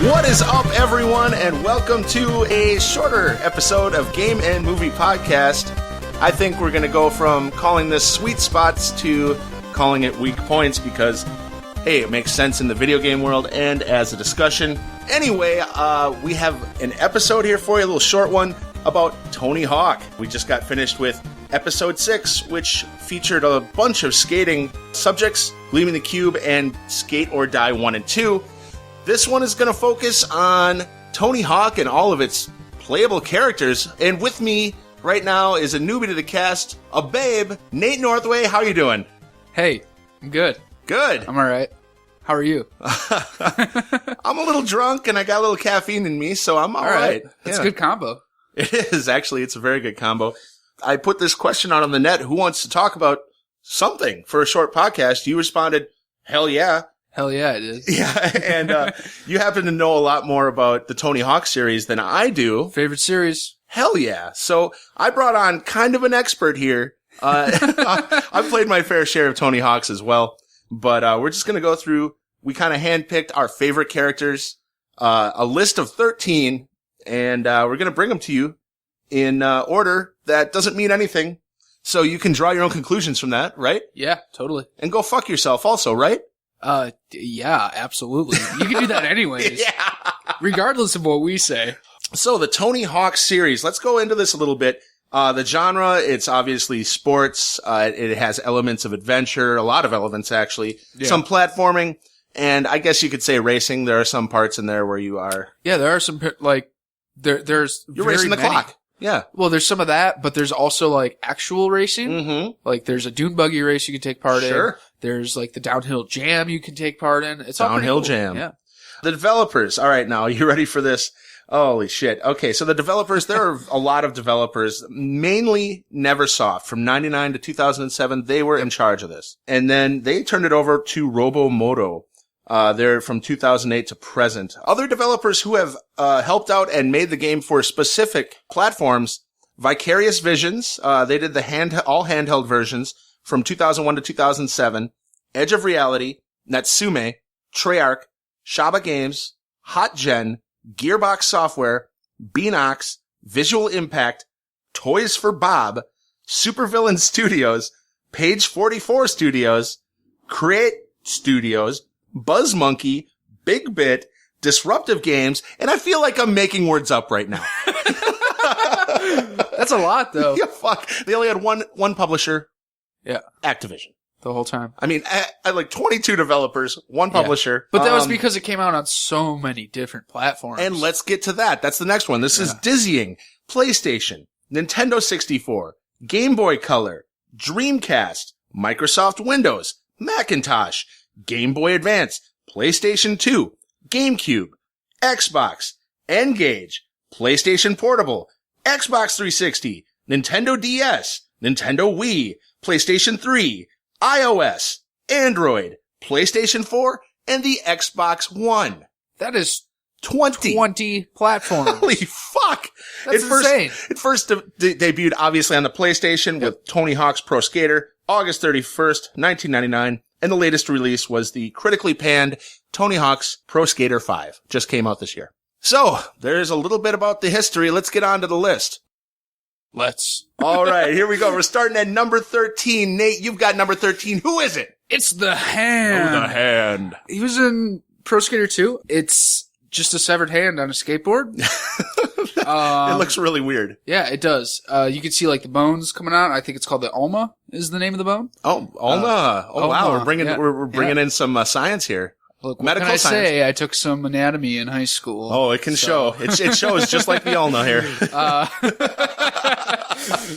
What is up, everyone, and welcome to a shorter episode of Game and Movie Podcast. I think we're going to go from calling this Sweet Spots to calling it Weak Points because, hey, it makes sense in the video game world and as a discussion. Anyway, we have an episode here for you, a little short one, about Tony Hawk. We just got finished with episode 6, which featured a bunch of skating subjects, Gleaming the Cube and Skate or Die 1 and 2. This one is going to focus on Tony Hawk and all of its playable characters. And with me right now is a newbie to the cast, a babe, Nate Northway. How are you doing? Hey, I'm good. Good. I'm all right. How are you? I'm a little drunk and I got a little caffeine in me, so I'm all right. That's a good combo. It is, actually. It's a very good combo. I put this question out on the net. Who wants to talk about something for a short podcast? You responded, hell yeah. Hell yeah, it is. Yeah, and you happen to know a lot more about the Tony Hawk series than I do. Favorite series? Hell yeah. So I brought on kind of an expert here. I've played my fair share of Tony Hawks as well, but we're just going to go through. We kind of handpicked our favorite characters, a list of 13, and we're going to bring them to you in order that doesn't mean anything. So you can draw your own conclusions from that, right? Yeah, totally. And go fuck yourself also, right? Yeah, absolutely. You can do that anyways. Yeah. Regardless of what we say. So the Tony Hawk series, let's go into this a little bit. The genre, it's obviously sports. It has elements of adventure, a lot of elements actually, some platforming, and I guess you could say racing. There are some parts in there where you are. Yeah, there are some, like, there's You're racing the clock. Yeah. Well, there's some of that, but there's also like actual racing. Mm-hmm. Like there's a dune buggy race you can take part in. Sure. There's like the downhill jam you can take part in. It's all downhill cool. jam. Yeah. The developers. All right, now, are you ready for this? Holy shit. Okay, so the developers, there are a lot of developers, mainly Neversoft. From 99 to 2007, they were in charge of this. And then they turned it over to Robomoto. They're from 2008 to present. Other developers who have helped out and made the game for specific platforms, Vicarious Visions, they did the all handheld versions from 2001 to 2007, Edge of Reality, Natsume, Treyarch, Shaba Games, HotGen, Gearbox Software, Beanox, Visual Impact, Toys for Bob, Supervillain Studios, Page 44 Studios, Create Studios, Buzz Monkey, Big Bit, Disruptive Games, and I feel like I'm making words up right now. That's a lot, though. Yeah, fuck. They only had one publisher. Yeah. Activision. The whole time. I mean, I had like 22 developers, one publisher. But that was because it came out on so many different platforms. And let's get to that. That's the next one. This is dizzying. PlayStation, Nintendo 64, Game Boy Color, Dreamcast, Microsoft Windows, Macintosh, Game Boy Advance, PlayStation 2, GameCube, Xbox, N-Gage, PlayStation Portable, Xbox 360, Nintendo DS, Nintendo Wii, PlayStation 3, iOS, Android, PlayStation 4, and the Xbox One. That is 20 platforms. Holy fuck! That's insane. It first debuted obviously on the PlayStation with Tony Hawk's Pro Skater, August 31st, 1999. And the latest release was the critically panned Tony Hawk's Pro Skater 5. Just came out this year. So, there's a little bit about the history. Let's get on to the list. Let's. All right, here we go. We're starting at number 13. Nate, you've got number 13. Who is it? It's the Hand. Oh, the Hand. He was in Pro Skater 2. It's just a severed hand on a skateboard. It looks really weird. Yeah, it does. You can see like the bones coming out. I think it's called the ulna is the name of the bone. Oh, ulna. Oh, wow. We're bringing in some science here. Look, medical what can science. I say? I took some anatomy in high school. Oh, it can show. It shows just like the ulna here.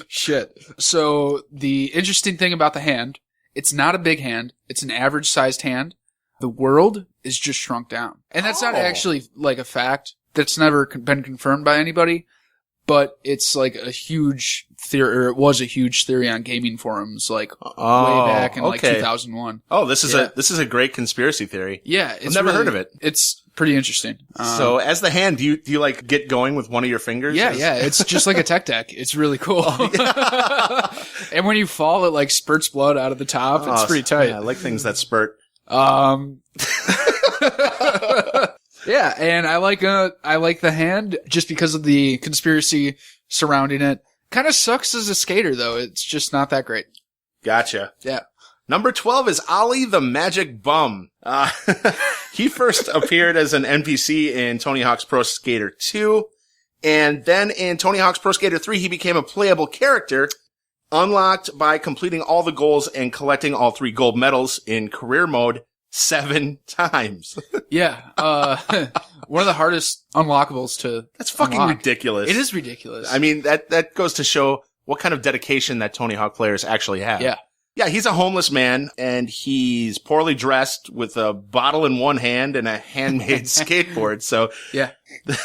Shit. So the interesting thing about the hand, it's not a big hand. It's an average sized hand. The world is just shrunk down. And that's not actually like a fact. That's never been confirmed by anybody. But it's like a huge theory, or it was a huge theory on gaming forums, like way back in like 2001. Oh, this is a great conspiracy theory. Yeah, I've never heard of it. It's pretty interesting. So, as the hand, do you like get going with one of your fingers? Yeah, it's just like a tech deck. It's really cool. And when you fall, it like spurts blood out of the top. It's pretty tight. Yeah, I like things that spurt. Yeah, and I like the hand just because of the conspiracy surrounding it. Kind of sucks as a skater though. It's just not that great. Gotcha. Yeah. Number 12 is Ollie the Magic Bum. He first appeared as an NPC in Tony Hawk's Pro Skater 2. And then in Tony Hawk's Pro Skater 3, he became a playable character, unlocked by completing all the goals and collecting all 3 gold medals in career mode 7 times. Yeah. One of the hardest unlockables to That's fucking unlock. ridiculous. It is ridiculous. I mean, that goes to show what kind of dedication that Tony Hawk players actually have. Yeah. Yeah, he's a homeless man, and he's poorly dressed with a bottle in one hand and a handmade skateboard. So yeah.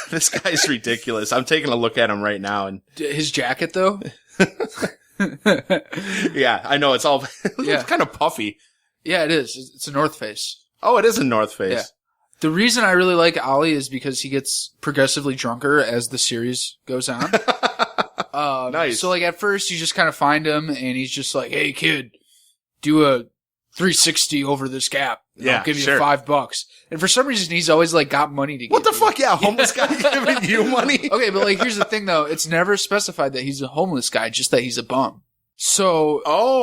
This guy's ridiculous. I'm taking a look at him right now, and His jacket though? yeah, I know it's all Yeah. it's kind of puffy. Yeah, it is. It's a North Face. Oh, it is a North Face. Yeah. The reason I really like Ollie is because he gets progressively drunker as the series goes on. Nice. So like at first you just kind of find him and he's just like, "Hey kid, do a 360 over this gap. And Yeah, I'll give you sure. $5." And for some reason he's always like got money to give What the you. fuck? Yeah, homeless guy giving you money. Okay, but like here's the thing though, it's never specified that he's a homeless guy, just that he's a bum. So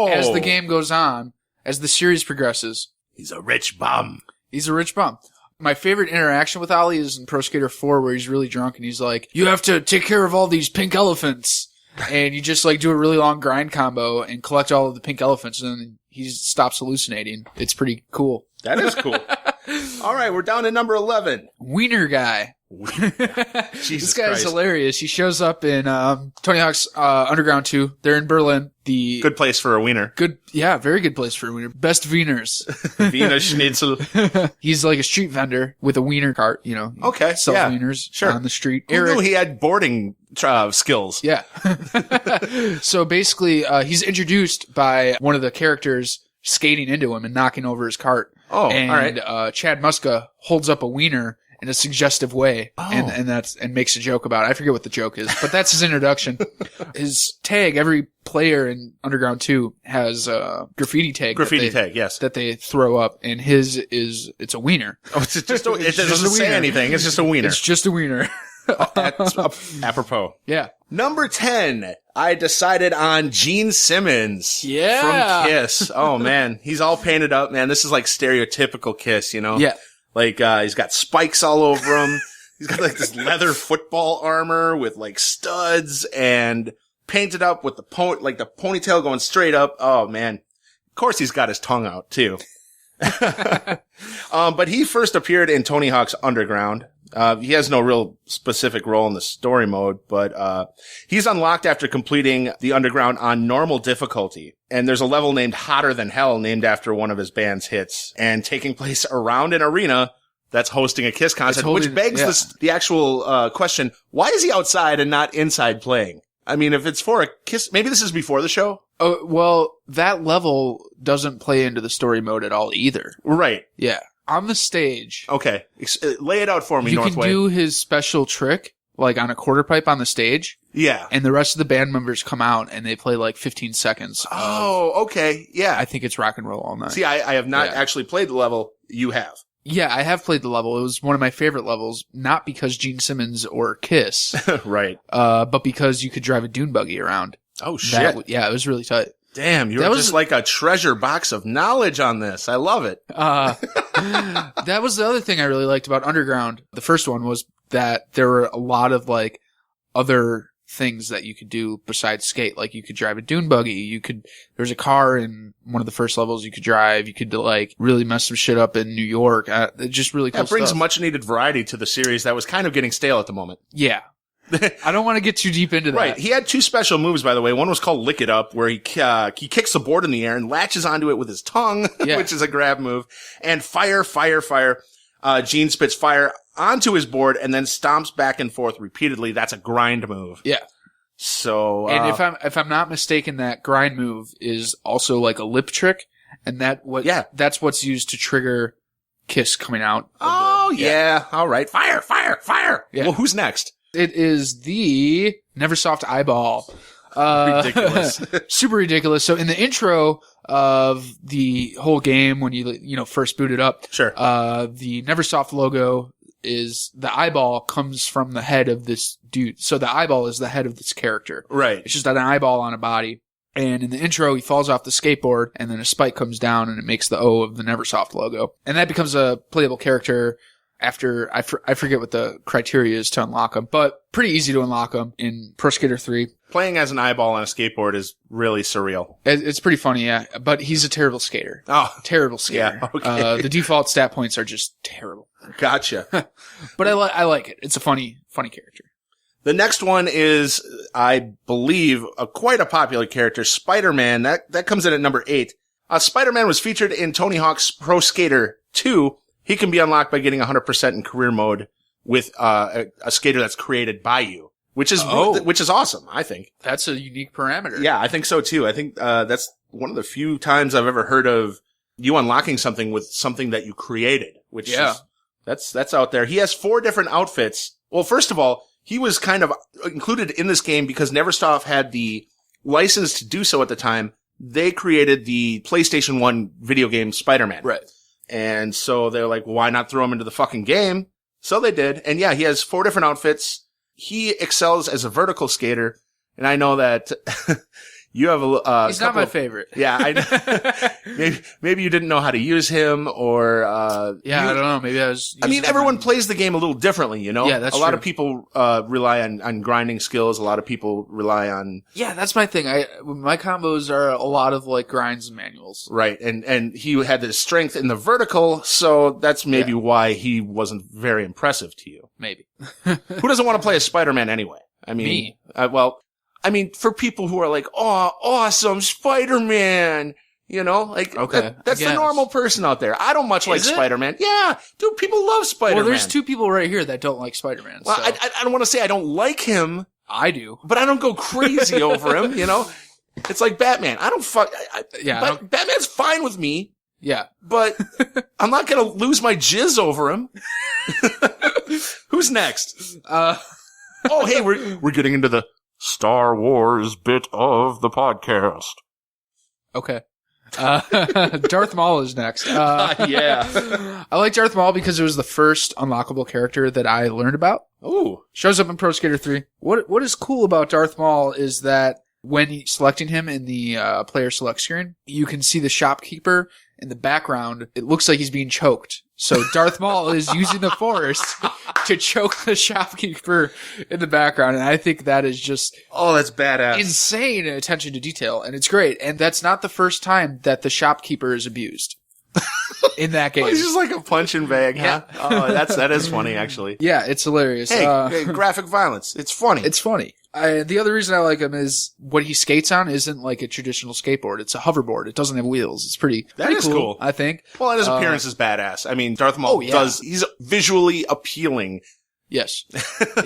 as the game goes on, as the series progresses, he's a rich bum. he's a rich bum. My favorite interaction with Ollie is in Pro Skater 4 where he's really drunk and he's like, "You have to take care of all these pink elephants." And you just like do a really long grind combo and collect all of the pink elephants and then he stops hallucinating. It's pretty cool. That is cool. All right, we're down to number 11. Wiener guy. Jesus This guy's Christ. hilarious. He shows up in Tony Hawk's Underground 2. They're in Berlin. The Good place for a wiener. very good place for a wiener. Best wieners. Wiener Schnitzel. He's like a street vendor with a wiener cart, you know. Okay, Sells yeah, wieners sure. on the street. Who knew he had boarding skills? Yeah. So basically, he's introduced by one of the characters skating into him and knocking over his cart. Oh, and, all right. Chad Muska holds up a wiener in a suggestive way and makes a joke about it. I forget what the joke is, but that's his introduction. His tag, every player in Underground 2 has a graffiti tag. Yes. That they throw up, and his it's a wiener. Oh, it doesn't just a say wiener. anything. It's just a wiener. It's just a wiener. That's apropos. Yeah. Number 10, I decided on Gene Simmons. Yeah. From Kiss. Oh, man. He's all painted up, man. This is like stereotypical Kiss, you know? Yeah. Like, he's got spikes all over him. He's got like this leather football armor with like studs and painted up with the ponytail going straight up. Oh, man. Of course he's got his tongue out too. But he first appeared in Tony Hawk's Underground. He has no real specific role in the story mode, but he's unlocked after completing the Underground on normal difficulty. And there's a level named Hotter Than Hell named after one of his band's hits and taking place around an arena that's hosting a Kiss concert, which begs the actual question, why is he outside and not inside playing? I mean, if it's for a Kiss, maybe this is before the show? Oh, well, that level doesn't play into the story mode at all either. Right. Yeah. On the stage. Okay. Lay it out for me, You can Northway. do his special trick, like on a quarter pipe on the stage. Yeah. And the rest of the band members come out and they play like 15 seconds. Oh, okay. Yeah. I think it's Rock and Roll All Night. See, I have not actually played the level. You have. Yeah, I have played the level. It was one of my favorite levels, not because Gene Simmons or Kiss, Right. but because you could drive a dune buggy around. Oh, shit. Yeah, it was really tight. Damn, you're just like a treasure box of knowledge on this. I love it. That was the other thing I really liked about Underground. The first one was that there were a lot of like other things that you could do besides skate. Like you could drive a dune buggy. There's a car in one of the first levels you could drive. You could like really mess some shit up in New York. It's just really cool It brings stuff. much needed variety to the series that was kind of getting stale at the moment. Yeah. I don't want to get too deep into that. Right. He had 2 special moves, by the way. One was called Lick It Up, where he kicks the board in the air and latches onto it with his tongue, which is a grab move. And Fire. Gene spits fire onto his board and then stomps back and forth repeatedly. That's a grind move. Yeah. So, and if I'm not mistaken, that grind move is also like a lip trick, and that's what's used to trigger Kiss coming out. All right. Fire. Yeah. Well, who's next? It is the Neversoft Eyeball. Ridiculous. Super ridiculous. So in the intro of the whole game, when you first boot it up, Sure. the Neversoft logo is the eyeball comes from the head of this dude. So the eyeball is the head of this character. Right. It's just an eyeball on a body. And in the intro, he falls off the skateboard, and then a spike comes down, and it makes the O of the Neversoft logo. And that becomes a playable character after, I forget what the criteria is to unlock him, but pretty easy to unlock him in Pro Skater 3. Playing as an eyeball on a skateboard is really surreal. It's pretty funny, yeah. But he's a terrible skater. Oh. Terrible skater. Yeah, okay. The default stat points are just terrible. Gotcha. But I like it. It's a funny character. The next one is, I believe, quite a popular character, Spider-Man. That comes in at number 8. Spider-Man was featured in Tony Hawk's Pro Skater 2. He can be unlocked by getting 100% in career mode with a skater that's created by you, which is awesome, I think. That's a unique parameter. Yeah, I think so too. I think that's one of the few times I've ever heard of you unlocking something with something that you created, which is, that's out there. He has 4 different outfits. Well, first of all, he was kind of included in this game because Neversoft had the license to do so at the time. They created the PlayStation 1 video game Spider-Man. Right. And so they're like, well, why not throw him into the fucking game? So they did. And yeah, he has 4 different outfits. He excels as a vertical skater. And I know that you have he's not my favorite. Yeah. Maybe you didn't know how to use him or, I don't know. Maybe everyone plays the game a little differently, you know? Yeah, that's a lot true. of people, rely on grinding skills. A lot of people rely on. Yeah, that's my thing. My combos are a lot of like grinds and manuals. Right. And he had the strength in the vertical. So that's maybe why he wasn't very impressive to you. Maybe. Who doesn't want to play as Spider-Man anyway? I mean, me. For people who are like, oh, awesome, Spider-Man, you know, like, okay, that's the normal person out there. I don't much like Spider-Man. Yeah, dude, people love Spider-Man. Well, there's 2 people right here that don't like Spider-Man. Well, so. I don't want to say I don't like him. I do. But I don't go crazy over him, you know? It's like Batman. I don't Batman's fine with me. Yeah. But I'm not gonna lose my jizz over him. Who's next? Oh, hey, we're getting into the Star Wars bit of the podcast. Okay. Darth Maul is next. Yeah. I like Darth Maul because it was the first unlockable character that I learned about. Ooh. Shows up in Pro Skater 3. What is cool about Darth Maul is that when selecting him in the player select screen, you can see the shopkeeper in the background. It looks like he's being choked. So Darth Maul is using the Force to choke the shopkeeper in the background. And I think that is just that's badass. Insane attention to detail. And it's great. And that's not the first time that the shopkeeper is abused in that game. He's just like a punching bag, huh? Yeah. Oh, that is funny, actually. Yeah, it's hilarious. Hey, graphic violence. It's funny. It's funny. The other reason I like him is what he skates on isn't like a traditional skateboard. It's a hoverboard. It doesn't have wheels. It's pretty cool, I think. Well, and his appearance is badass. I mean, Darth Maul he's visually appealing. Yes.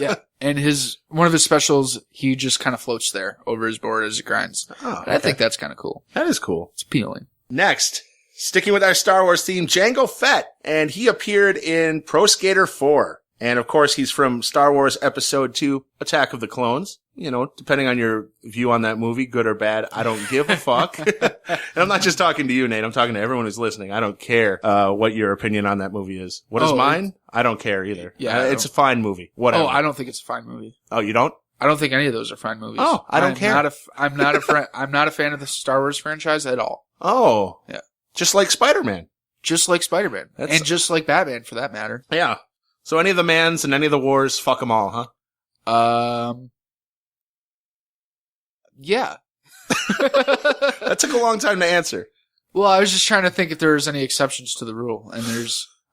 Yeah. And one of his specials, he just kind of floats there over his board as it grinds. Oh, okay. I think that's kind of cool. That is cool. It's appealing. Next, sticking with our Star Wars theme, Jango Fett. And he appeared in Pro Skater 4. And of course, he's from Star Wars Episode 2, Attack of the Clones. You know, depending on your view on that movie, good or bad, I don't give a fuck. And I'm not just talking to you, Nate. I'm talking to everyone who's listening. I don't care what your opinion on that movie is. What is mine? I don't care either. Yeah, it's a fine movie. Whatever. Oh, I don't think it's a fine movie. Oh, you don't? I don't think any of those are fine movies. Oh, I don't care. I'm not a fan of the Star Wars franchise at all. Oh. Yeah. Just like Spider-Man. Just like Spider-Man. And just like Batman, for that matter. Yeah. So any of the mans and any of the wars, fuck them all, huh? Yeah. That took a long time to answer. Well, I was just trying to think if there was any exceptions to the rule. And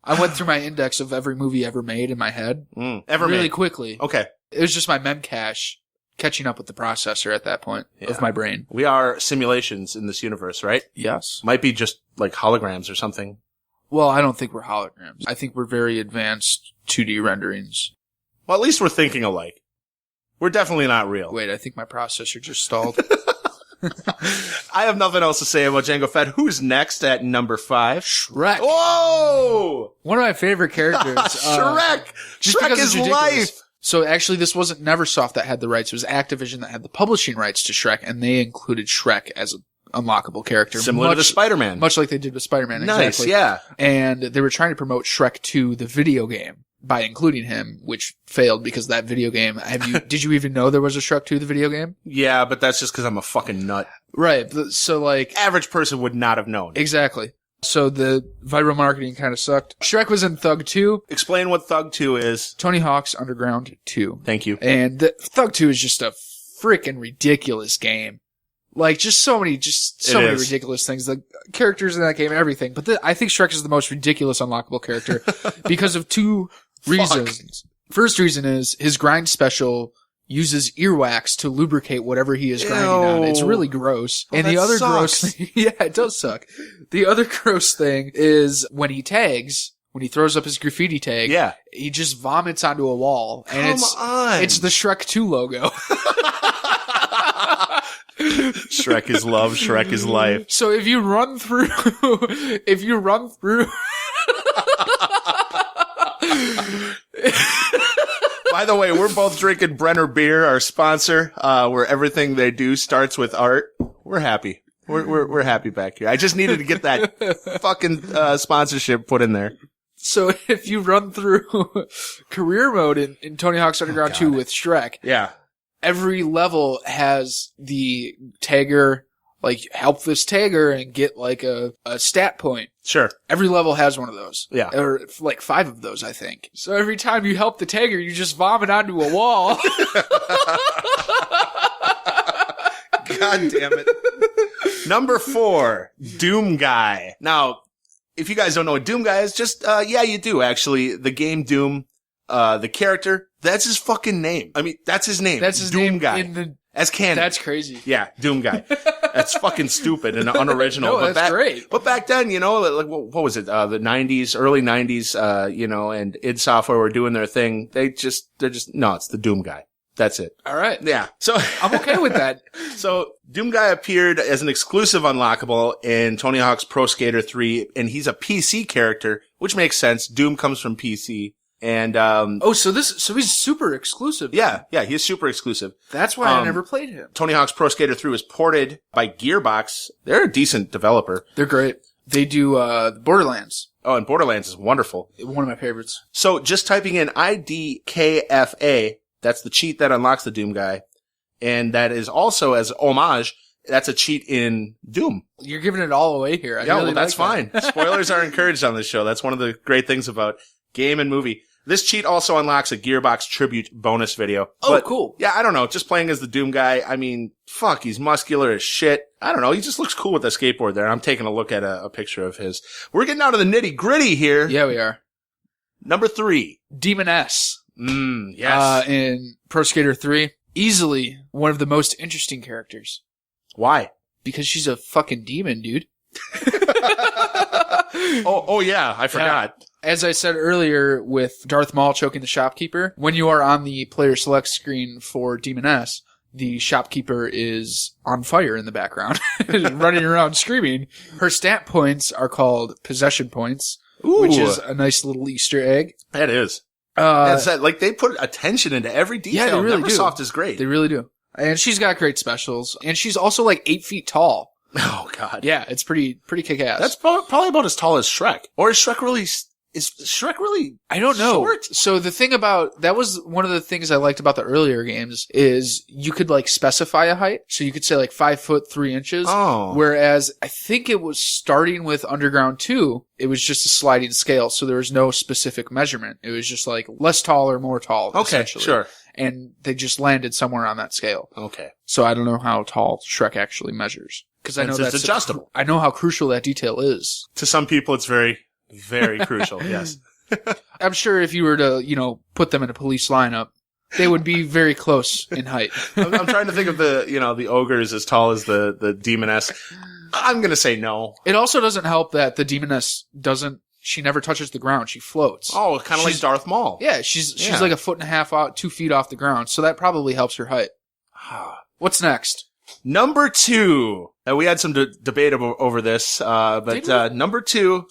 I went through my index of every movie ever made in my head. Really quickly. Okay. It was just my memcache catching up with the processor at that point of my brain. We are simulations in this universe, right? Yes. Might be just like holograms or something. Well, I don't think we're holograms. I think we're very advanced 2D renderings. Well, at least we're thinking alike. We're definitely not real. Wait, I think my processor just stalled. I have nothing else to say about Jango Fett. Who's next at number 5? Shrek. Whoa! One of my favorite characters. Shrek! Shrek is life! So actually, this wasn't Neversoft that had the rights. It was Activision that had the publishing rights to Shrek, and they included Shrek as an unlockable character. Similar to Spider-Man. Much like they did with Spider-Man, nice, exactly. Yeah. And they were trying to promote Shrek 2, the video game. by including him, which failed because that video game. Did you even know there was a Shrek 2, the video game? Yeah, but that's just because I'm a fucking nut. Right. So like, Average person would not have known. exactly. So the viral marketing kind of sucked. Shrek was in Thug 2. Explain what Thug 2 is. Tony Hawk's Underground 2. Thank you. And Thug 2 is just a freaking ridiculous game. Like, just so many ridiculous things. The characters in that game, everything. But I think Shrek is the most ridiculous unlockable character because of two reasons. First reason is his grind special uses earwax to lubricate whatever he is grinding on. It's really gross. Oh, and the other gross thing, yeah, it does suck. The other gross thing is when he tags, when he throws up his graffiti tag, he just vomits onto a wall. And it's the Shrek 2 logo. Shrek is love, Shrek is life. So if you run through By the way, we're both drinking Brenner beer, our sponsor, where everything they do starts with art. We're happy. We're happy back here. I just needed to get that fucking sponsorship put in there. So if you run through career mode in Tony Hawk's Underground 2 with Shrek, every level has the tagger, like, help this tagger and get, like, a stat point. Sure. Every level has one of those. Yeah. Or, like, 5 of those, I think. So every time you help the tagger, you just vomit onto a wall. God damn it. Number 4, Doom Guy. Now, if you guys don't know what Doom Guy is, just, you do, actually. The game Doom, the character, that's his fucking name. I mean, that's his name. That's his Doom name Guy. As canon. That's crazy. Yeah, Doom Guy. That's fucking stupid and unoriginal. No, that's great. But back then, like, what was it? The 90s, early 90s, and id Software were doing their thing. They're just, no, it's the Doom Guy. That's it. All right. Yeah. So I'm okay with that. So Doom Guy appeared as an exclusive unlockable in Tony Hawk's Pro Skater 3, and he's a PC character, which makes sense. Doom comes from PC. And, so he's super exclusive. Yeah, he's super exclusive. That's why I never played him. Tony Hawk's Pro Skater 3 was ported by Gearbox. They're a decent developer. They're great. They do, Borderlands. Oh, and Borderlands is wonderful. One of my favorites. So just typing in IDKFA, that's the cheat that unlocks the Doom Guy. And that is also as homage, that's a cheat in Doom. You're giving it all away here. That's fine. Spoilers are encouraged on this show. That's one of the great things about game and movie. This cheat also unlocks a Gearbox tribute bonus video. Oh, cool. Yeah, I don't know. Just playing as the Doom Guy, I mean, fuck, he's muscular as shit. I don't know. He just looks cool with a skateboard there. I'm taking a look at a picture of his. We're getting out of the nitty gritty here. Yeah, we are. Number 3. Demoness. Yes. In Pro Skater 3. Easily one of the most interesting characters. Why? Because she's a fucking demon, dude. Oh yeah, I forgot. As I said earlier with Darth Maul choking the shopkeeper, when you are on the player select screen for Demoness, the shopkeeper is on fire in the background, running around screaming. Her stat points are called possession points, which is a nice little Easter egg. That is. Like they put attention into every detail. Yeah, they really Neversoft do. is great. They really do. And she's got great specials. And she's also like 8 feet tall. Oh god. Yeah, it's pretty kick-ass. That's probably about as tall as Shrek. Or is Shrek really I don't know. Short? So the thing about, that was one of the things I liked about the earlier games is you could like specify a height. So you could say like 5 foot 3 inches. Oh. Whereas I think it was starting with Underground 2, it was just a sliding scale. So there was no specific measurement. It was just like less tall or more tall. Okay, sure. And they just landed somewhere on that scale. Okay. So I don't know how tall Shrek actually measures. Because I know that's adjustable. I know how crucial that detail is. To some people, it's very, very crucial. Yes. I'm sure if you were to, put them in a police lineup, they would be very close in height. I'm trying to think of the ogres as tall as the demoness. I'm gonna say no. It also doesn't help that the demoness she never touches the ground. She floats. Oh, kind of like Darth Maul. Yeah, she's like 1.5 feet out, 2 feet off the ground. So that probably helps her height. What's next? Number 2. We had some debate over this, but number 2,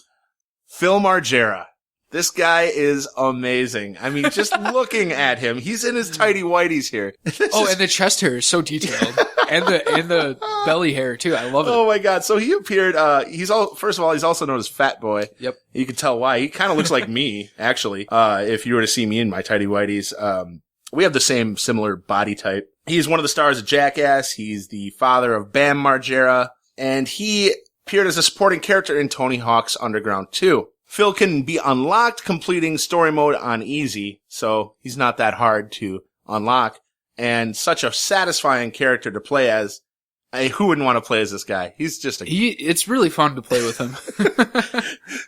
Phil Margera. This guy is amazing. I mean, just looking at him, he's in his tighty whities here. And the chest hair is so detailed, and the belly hair too. I love it. Oh my god! So he appeared. First of all, he's also known as Fat Boy. Yep. You can tell why. He kind of looks like me, actually. If you were to see me in my tighty whities, we have the similar body type. He's one of the stars of Jackass. He's the father of Bam Margera, and he appeared as a supporting character in Tony Hawk's Underground 2. Phil can be unlocked completing story mode on easy, so he's not that hard to unlock, and such a satisfying character to play as. Who wouldn't want to play as this guy? He's just it's really fun to play with him.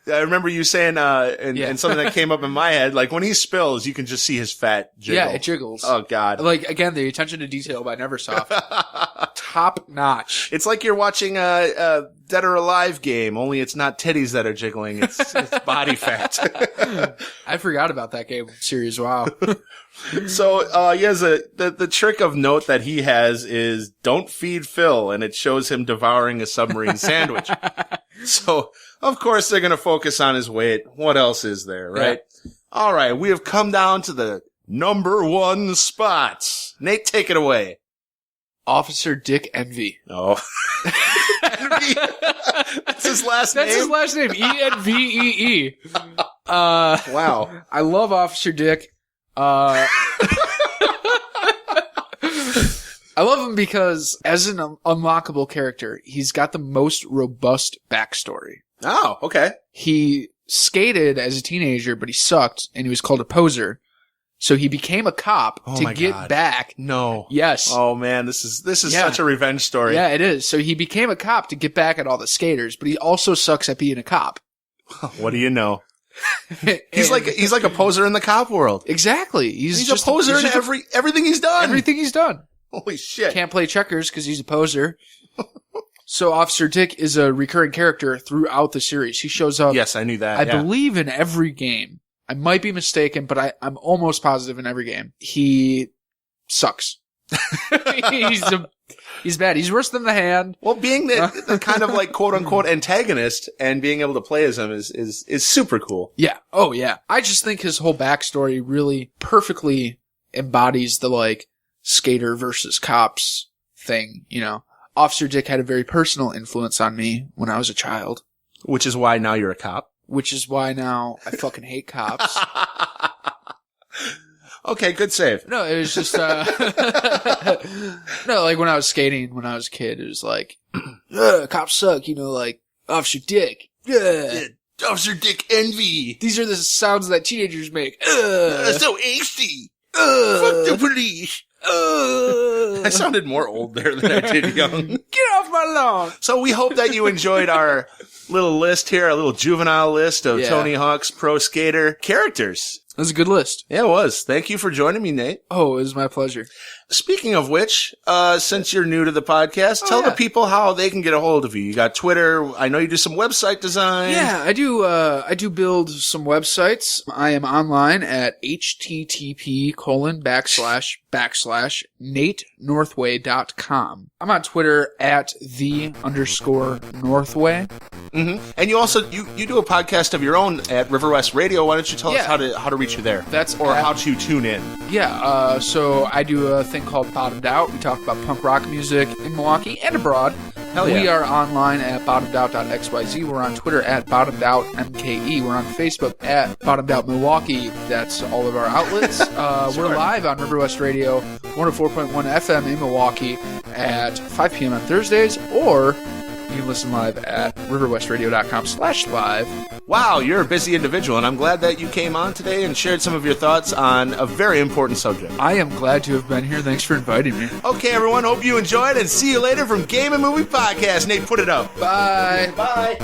I remember you saying, and something that came up in my head, like when he spills, you can just see his fat jiggle. Yeah, it jiggles. Oh god. Like, again, the attention to detail by Neversoft. Top notch. It's like you're watching a Dead or Alive game, only it's not titties that are jiggling, it's body fat. I forgot about that game series, wow. So, he has the trick of note that he has is don't feed Phil, and it shows him devouring a submarine sandwich. So, of course, they're gonna focus on his weight. What else is there, right? Yeah. Alright, we have come down to the number 1 spots. Nate, take it away. Officer Dick Envy. Oh. Envy. That's his last name? That's his last name. E-N-V-E-E. Wow. I love Officer Dick. I love him because as an unlockable character, he's got the most robust backstory. Oh, okay. He skated as a teenager, but he sucked, and he was called a poser. So he became a cop to get back. No. Yes. Oh man, this is such a revenge story. Yeah, it is. So he became a cop to get back at all the skaters, but he also sucks at being a cop. What do you know? He's like a poser in the cop world. Exactly. He's just a poser in everything he's done. Everything he's done. Holy shit. Can't play checkers because he's a poser. So Officer Dick is a recurring character throughout the series. He shows up. Yes, I knew that. I believe in every game. I might be mistaken, but I'm almost positive in every game. He sucks. He's bad. He's worse than the Hand. Well, being the kind of like quote unquote antagonist and being able to play as him is super cool. Yeah. Oh yeah. I just think his whole backstory really perfectly embodies the like skater versus cops thing, you know. Officer Dick had a very personal influence on me when I was a child. Which is why now you're a cop. Which is why now I fucking hate cops. Okay, good save. No, it was just, no, like when I was skating, when I was a kid, it was like, cops suck, you know, like, Officer Dick. Yeah. Officer Dick Envy. These are the sounds that teenagers make. So angsty. Fuck the police. I sounded more old there than I did young. Get off my lawn. So we hope that you enjoyed our little list here, our little juvenile list of Tony Hawk's Pro Skater characters. That was a good list. Yeah, it was. Thank you for joining me, Nate. Oh, it was my pleasure. Speaking of which, since you're new to the podcast, tell the people how they can get a hold of you. You got Twitter. I know you do some website design. Yeah, I do. I do build some websites. I am online at http://NateNorthway.com. I'm on Twitter at @the_Northway. Mm-hmm. And you also you do a podcast of your own at River West Radio. Why don't you tell us how to reach you there? How to tune in? Yeah. So I do a thing called Bottomed Out. We talk about punk rock music in Milwaukee and abroad. Hell yeah. We are online at bottomedout.xyz. We're on Twitter at bottomedoutmke. We're on Facebook at bottomedoutmilwaukee. That's all of our outlets. We're live on River West Radio 104.1 FM in Milwaukee at 5 p.m. on Thursdays, or you can listen live at riverwestradio.com/live. Wow, you're a busy individual, and I'm glad that you came on today and shared some of your thoughts on a very important subject. I am glad to have been here. Thanks for inviting me. Okay, everyone, hope you enjoyed, and see you later from Game and Movie Podcast. Nate, put it up. Bye. Bye.